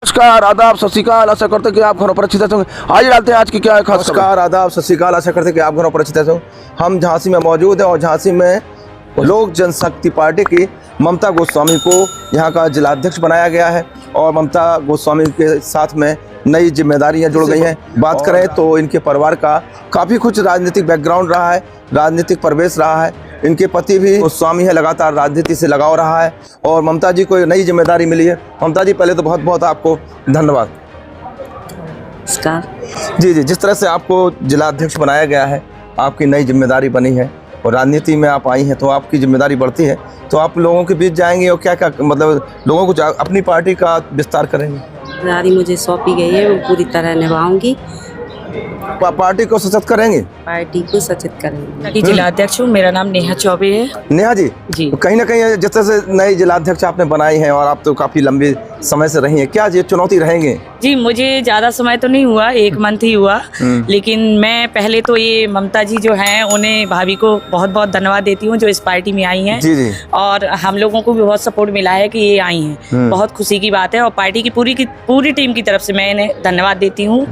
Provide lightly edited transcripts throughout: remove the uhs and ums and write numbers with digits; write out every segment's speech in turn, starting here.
नमस्कार, आदाब, सत श्री अकाल। आशा करते हैं कि आप घरों पर अच्छी तरह से होंगे। आज डालते हैं आज की क्या है खास खबर। नमस्कार, आदाब, सत श्री अकाल। आशा करते हैं कि आप घरों पर अच्छी तरह से हों। हम झांसी में मौजूद हैं और झांसी में लोक जनशक्ति पार्टी की ममता गोस्वामी को यहाँ का जिलाध्यक्ष बनाया गया है और ममता गोस्वामी के साथ में नई जिम्मेदारियां जुड़ गई हैं। बात करें तो इनके परिवार का काफ़ी कुछ राजनीतिक बैकग्राउंड रहा है, राजनीतिक प्रवेश रहा है। इनके पति भी गोस्वामी है, लगातार राजनीति से लगाव रहा है और ममता जी को नई जिम्मेदारी मिली है। ममता जी, पहले तो बहुत बहुत आपको धन्यवाद। नमस्कार जी, जिस तरह से आपको जिलाध्यक्ष बनाया गया है, आपकी नई जिम्मेदारी बनी है और राजनीति में आप आई हैं तो आपकी जिम्मेदारी बढ़ती है, तो आप लोगों के बीच जाएंगे और क्या क्या मतलब लोगों को अपनी पार्टी का विस्तार करेंगे? जिम्मेदारी मुझे सौंपी गई है, वो पूरी तरह निभाऊंगी। पार्टी को सशक्त करेंगे, पार्टी को सचेत करेंगे। जिलाध्यक्ष हूँ, मेरा नाम नेहा चौबे है। नेहा जी, जी। तो कहीं ना कहीं जिस तरह से नई जिलाध्यक्ष आपने बनाई है और आप तो काफ़ी लंबी समय से रही हैं, क्या ये चुनौती रहेंगे? जी, मुझे ज़्यादा समय तो नहीं हुआ, 1 मंथ ही हुआ, लेकिन मैं पहले तो ये ममता जी जो हैं उन्हें, भाभी को बहुत बहुत धन्यवाद देती हूँ जो इस पार्टी में आई हैं। जी जी। और हम लोगों को भी बहुत सपोर्ट मिला है कि ये आई हैं, बहुत खुशी की बात है। और पार्टी की पूरी टीम की तरफ से मैं इन्हें धन्यवाद देती हूँ।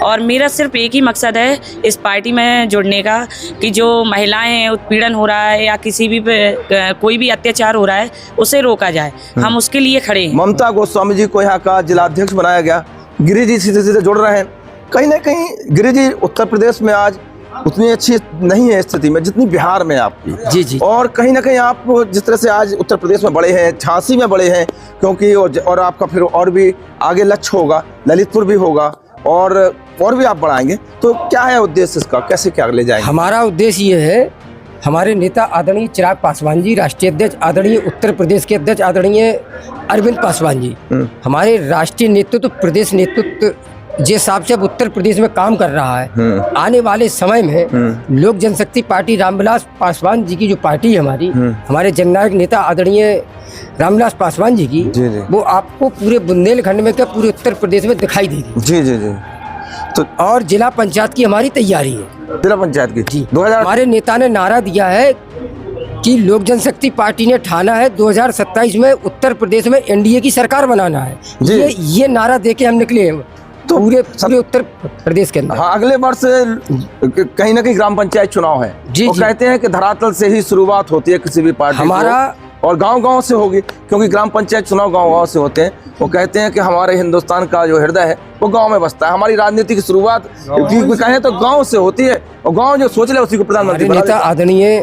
और मेरा सिर्फ एक ही मकसद है इस पार्टी में जुड़ने का कि जो महिलाएं उत्पीड़न हो रहा है या किसी भी कोई भी अत्याचार हो रहा है उसे रोका जाए, हम उसके लिए खड़े हैं। ममता गोस्वामी जी को यहाँ का जिलाध्यक्ष बनाया गया। गिरी जी सीधे सीधे जुड़ रहे हैं। कहीं ना कहीं गिरी जी उत्तर प्रदेश में आज उतनी अच्छी नहीं है स्थिति में जितनी बिहार में आपकी। जी जी। और कहीं ना कहीं आप जिस तरह से आज उत्तर प्रदेश में बड़े हैं, झांसी में बड़े हैं, क्योंकि और आपका फिर और भी आगे लक्ष्य होगा, ललितपुर भी होगा और भी आप बढ़ाएंगे, तो क्या है उद्देश्य इसका, कैसे क्या ले जाएंगे? हमारा उद्देश्य ये है, हमारे नेता आदरणीय चिराग पासवान जी, राष्ट्रीय अध्यक्ष आदरणीय उत्तर प्रदेश के अध्यक्ष आदरणीय अरविंद पासवान जी, हमारे राष्ट्रीय नेतृत्व, प्रदेश नेतृत्व जिस हिसाब से अब उत्तर प्रदेश में काम कर रहा है, आने वाले समय में लोक जनशक्ति पार्टी रामविलास पासवान जी की जो पार्टी है हमारी, हमारे जननायक नेता आदरणीय रामविलास पासवान जी की, वो आपको पूरे बुंदेलखंड में क्या पूरे उत्तर प्रदेश में दिखाई देगी। जी जी जी। तो और जिला पंचायत की हमारी तैयारी है। जिला पंचायत की जी, 2000 हमारे नेता ने नारा दिया है कि लोक जनशक्ति पार्टी ने ठाना है 2027 में उत्तर प्रदेश में एनडीए की सरकार बनाना है। ये नारा देके हम निकले हैं तो पूरे उत्तर प्रदेश के अंदर। हाँ, अगले वर्ष कहीं ना कहीं ग्राम पंचायत चुनाव है। जी, वो कहते हैं कि धरातल से ही शुरुआत होती है किसी भी पार्टी हमारा और गांव-गांव से होगी, क्योंकि ग्राम पंचायत चुनाव गांव-गांव से होते हैं। वो कहते हैं कि हमारे हिंदुस्तान का जो हृदय है वो गांव में बसता है। हमारी राजनीति की शुरुआत कहें तो गांव से होती है और गांव जो सोच ले उसी को प्रधानमंत्री बना नेता आदरणीय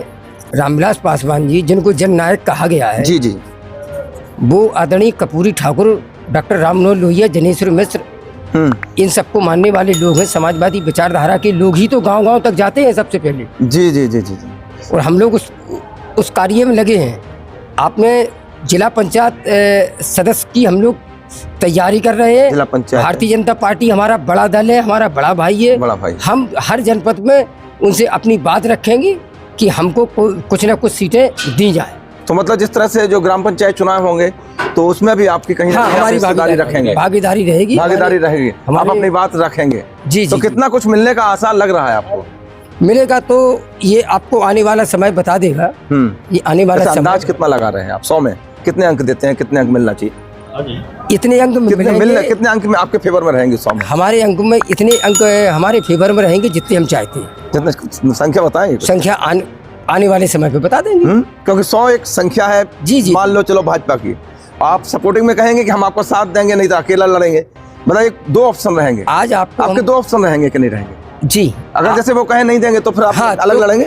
रामविलास पासवान जी, जिनको जननायक कहा गया है, जी जी, वो आदरणीय कर्पूरी ठाकुर, डॉक्टर राममनोहर लोहिया, जनेश्वर मिश्र, इन सबको मानने वाले लोग हैं। समाजवादी विचारधारा के लोग ही तो गांव-गांव तक जाते हैं सबसे पहले। जी जी जी जी। और हम लोग उस कार्य में लगे हैं। आपने जिला पंचायत सदस्य की हम लोग तैयारी कर रहे हैं। जिला पंचायत भारतीय जनता पार्टी हमारा बड़ा दल है, हमारा बड़ा भाई है। बड़ा भाई। हम हर जनपद में उनसे अपनी बात रखेंगे कि हमको कुछ ना कुछ सीटें दी जाए। तो मतलब जिस तरह से जो ग्राम पंचायत चुनाव होंगे तो उसमें भी आपकी कहीं ना कहीं हमारी भागीदारी रखेंगे। भागीदारी रहेगी। भागीदारी रहेगी, आप अपनी बात रखेंगे। जी तो जी, कितना कुछ मिलने का आसार लग रहा है आपको? मिलेगा तो ये आपको आने वाला समय बता देगा। ये आने वाला अंदाज कितना लगा रहे हैं आप? 100 में कितने अंक देते हैं? कितने अंक मिलना चाहिए? इतने अंक कितने अंक में आपके फेवर में रहेंगे? 100 में हमारे अंक में इतने अंक हमारे फेवर में रहेंगे जितने हम चाहते हैं। जितने संख्या बताएंगे? संख्या आने वाले समय पे बता देंगे। क्योंकि 100 एक संख्या है। जी जी। मान लो चलो भाजपा की, आप सपोर्टिंग में कहेंगे कि हम आपको साथ देंगे, नहीं तो अकेला लड़ेंगे, मतलब 2 ऑप्शन रहेंगे। आज आपके 2 ऑप्शन रहेंगे कि नहीं रहेंगे? जी, अगर जैसे वो कहे नहीं देंगे तो फिर आप अलग लड़ेंगे?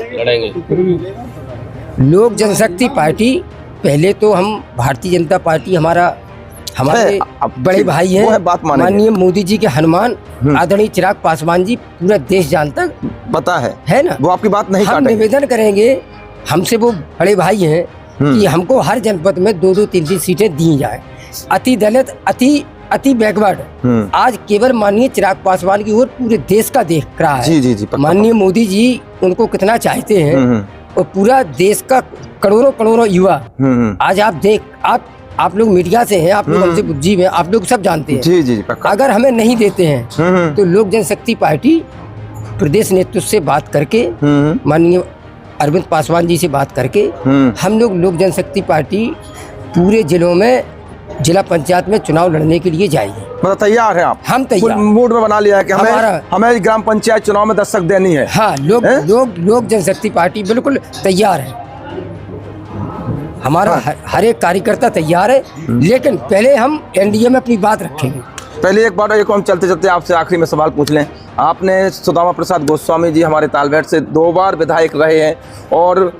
लोक जनशक्ति पार्टी, पहले तो हम भारतीय जनता पार्टी हमारे बड़े भाई हैं, माननीय मोदी जी के हनुमान आदरणीय चिराग पासवान जी, पूरा देश जानता पता है ना। वो आपकी बात नहीं हम काटेंगे। निवेदन करेंगे, हमसे वो बड़े भाई हैं कि हमको हर जनपद में 2-2, 3-3 सीटें दी जाए। अति दलित, अति बैकवर्ड आज केवल माननीय चिराग पासवान की ओर पूरे देश का देख रहा है। जी जी जी। माननीय मोदी जी उनको कितना चाहते हैं और पूरा देश का करोड़ों युवा आज आप लोग मीडिया से हैं, आप लोग हमसे बुद्धिजीव हैं, आप लोग सब जानते हैं। जी जी। अगर हमें नहीं देते हैं तो लोक जनशक्ति पार्टी प्रदेश नेतृत्व से बात करके, माननीय अरविंद पासवान जी से बात करके, हम लोग लोक जनशक्ति पार्टी पूरे जिलों में जिला पंचायत में चुनाव लड़ने के लिए जाएगी। मतलब तैयार है आप? हम तैयार। मूड में बना लिया है कि हमें ग्राम पंचायत चुनाव में दस्तक देनी है। हाँ, लोक जनशक्ति पार्टी बिल्कुल तैयार है। हमारा हर एक कार्यकर्ता तैयार है, लेकिन पहले हम एनडीए में अपनी बात रखेंगे। पहले एक बार हम चलते चलते आपसे आखिरी में सवाल पूछ लें। आपने सुदामा प्रसाद गोस्वामी जी हमारे तालबेट से 2 बार विधायक रहे हैं और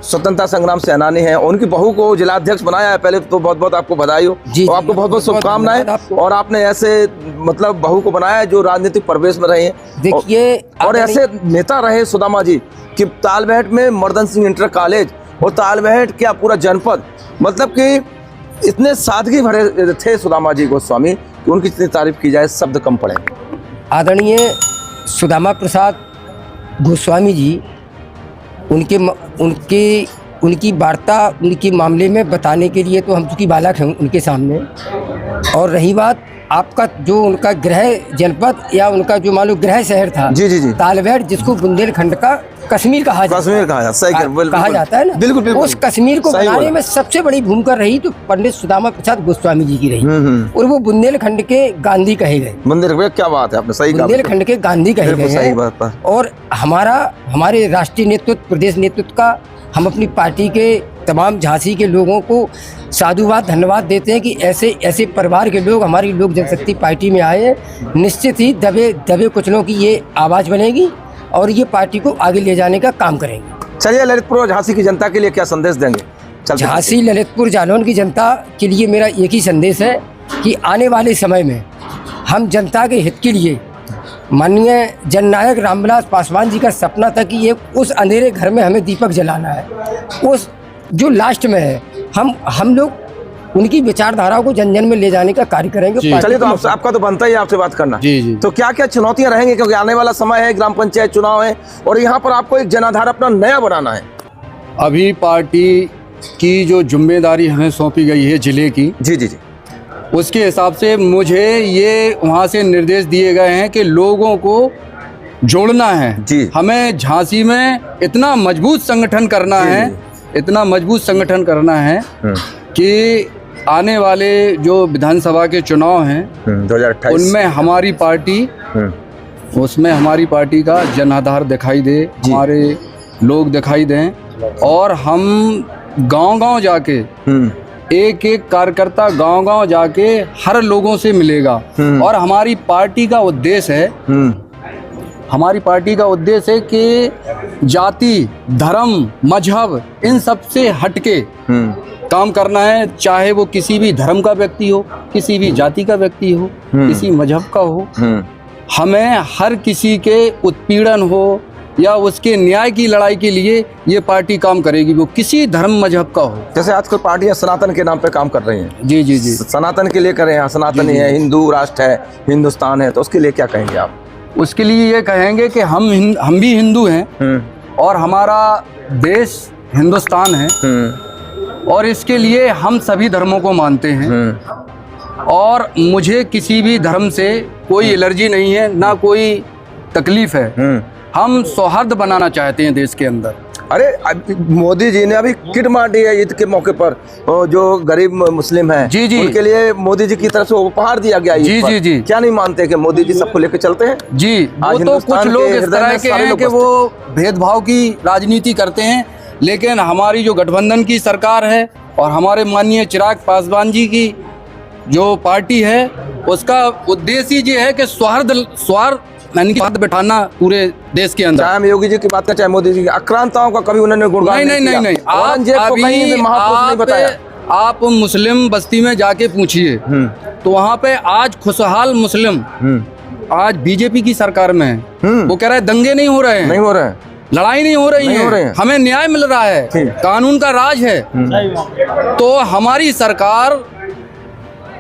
स्वतंत्रता संग्राम सेनानी हैं। उनकी बहू को जिलाध्यक्ष बनाया है। पहले तो बहुत बहुत आपको बधाई हो और आपको बहुत बहुत शुभकामनाएं। और आपने ऐसे मतलब बहू को बनाया है जो राजनीतिक परिवेश में रहे हैं, देखिए, और ऐसे नेता रहे सुदामा जी कि तालबेट में मर्दन सिंह इंटर कॉलेज और तालबेट क्या पूरा जनपद, मतलब कि इतने सादगी भरे थे सुदामा जी गोस्वामी कि उनकी जितनी तारीफ की जाए शब्द कम पड़े। आदरणीय सुदामा प्रसाद गोस्वामी जी, उनकी वार्ता उनके मामले में बताने के लिए तो हम चूँकि बालक हैं उनके सामने। और रही बात आपका जो उनका गृह जनपद या उनका जो मान लो गृह शहर था, जी जी जी, तालबेट, जिसको बुंदेलखंड का कश्मीर कहा जाता है ना, बिल्कुल। उस कश्मीर को बनाने में सबसे बड़ी भूमिका रही तो पंडित सुदामा प्रसाद गोस्वामी जी की रही। और वो बुंदेलखंड के गांधी कहे गए। क्या बात है, आपने सही कहा, बुंदेलखंड के गांधी कहे गए हैं। और हमारे राष्ट्रीय नेतृत्व, प्रदेश नेतृत्व का हम अपनी पार्टी के तमाम झांसी के लोगों को साधुवाद धन्यवाद देते हैं कि ऐसे परिवार के लोग हमारी लोक जनशक्ति पार्टी में आए। निश्चित ही दबे कुचलों की ये आवाज़ बनेगी और ये पार्टी को आगे ले जाने का काम करेंगे। चलिए, ललितपुर और झांसी की जनता के लिए क्या संदेश देंगे? झांसी, ललितपुर, जालौन की जनता के लिए मेरा एक ही संदेश है कि आने वाले समय में हम जनता के हित के लिए, माननीय जननायक रामविलास पासवान जी का सपना था कि ये उस अंधेरे घर में हमें दीपक जलाना है, उस जो लास्ट में है, हम लोग उनकी विचारधारा को जन जन में ले जाने का कार्य करेंगे। चलिए, तो आपका तो बनता ही है आपसे बात करना। जी। तो क्या क्या चुनौतियां रहेंगी, क्योंकि आने वाला समय है, ग्राम पंचायत चुनाव है और यहाँ पर आपको एक जनाधार अपना नया बनाना है। अभी पार्टी की जो जिम्मेदारी हमें सौंपी गई है जिले की, जी जी जी, उसके हिसाब से मुझे ये वहाँ से निर्देश दिए गए हैं कि लोगों को जोड़ना है जी। हमें झांसी में इतना मजबूत संगठन करना है, इतना मजबूत संगठन करना है कि आने वाले जो विधानसभा के चुनाव हैं 2028 उनमें हमारी पार्टी का जनाधार दिखाई दे, हमारे लोग दिखाई दें और हम गांव-गांव जाके एक एक कार्यकर्ता गांव-गांव जाके हर लोगों से मिलेगा। और हमारी पार्टी का उद्देश्य है कि जाति, धर्म, मजहब इन सब से हटके काम करना है। चाहे वो किसी भी धर्म का व्यक्ति हो, किसी भी जाति का व्यक्ति हो, किसी मजहब का हो, हमें हर किसी के उत्पीड़न हो या उसके न्याय की लड़ाई के लिए ये पार्टी काम करेगी, वो किसी धर्म मजहब का हो। जैसे आजकल पार्टियां सनातन के नाम पे काम कर रही हैं। जी जी जी, सनातन के लिए कर रहे हैं, सनातनी है, हिंदू राष्ट्र है, हिंदुस्तान है, तो उसके लिए क्या कहेंगे आप? उसके लिए ये कहेंगे कि हम भी हिंदू हैं और हमारा देश हिंदुस्तान है और इसके लिए हम सभी धर्मों को मानते हैं और मुझे किसी भी धर्म से कोई एलर्जी नहीं है, ना कोई तकलीफ है। हम सौहार्द बनाना चाहते हैं देश के अंदर। अरे मोदी जी ने अभी किट बांटी है ईद के मौके पर, जो गरीब मुस्लिम हैं, जी जी, उनके लिए मोदी जी की तरफ से उपहार दिया गया। जी जी जी, क्या नहीं मानते कि मोदी जी सबको लेकर चलते हैं? जी, वो तो कुछ लोग इस तरह के हैं कि वो भेदभाव की राजनीति करते हैं, लेकिन हमारी जो गठबंधन की सरकार है और हमारे माननीय चिराग पासवान जी की जो पार्टी है, उसका उद्देश्य ये है कि स्वार्थ बिठाना पूरे देश के अंदर। चाहे हम योगी जी की बात करें, चाहे मोदी जी की, आक्रांताओं का कभी उन्होंने गुणगान नहीं। आप मुस्लिम बस्ती में जाके पूछिए तो वहाँ पे आज खुशहाल मुस्लिम आज बीजेपी की सरकार में है। वो कह रहा है दंगे नहीं हो रहे हैं, लड़ाई नहीं हो रही है, हमें न्याय मिल रहा है, कानून का राज है। तो हमारी सरकार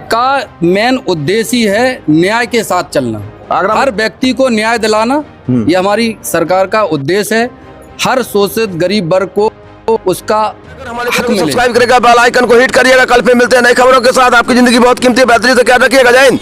का मेन उद्देश्य है न्याय के साथ चलना, हर व्यक्ति को न्याय दिलाना, ये हमारी सरकार का उद्देश्य है। हर शोषित गरीब वर्ग को उसका हक मिले। सब्सक्राइब करेगा, बेल आइकन को हिट करिएगा। कल फिर मिलते हैं नई खबरों के साथ। आपकी जिंदगी बहुत कीमती है, बेहतरीन से ख्याल रखिएगा। जय हिंद।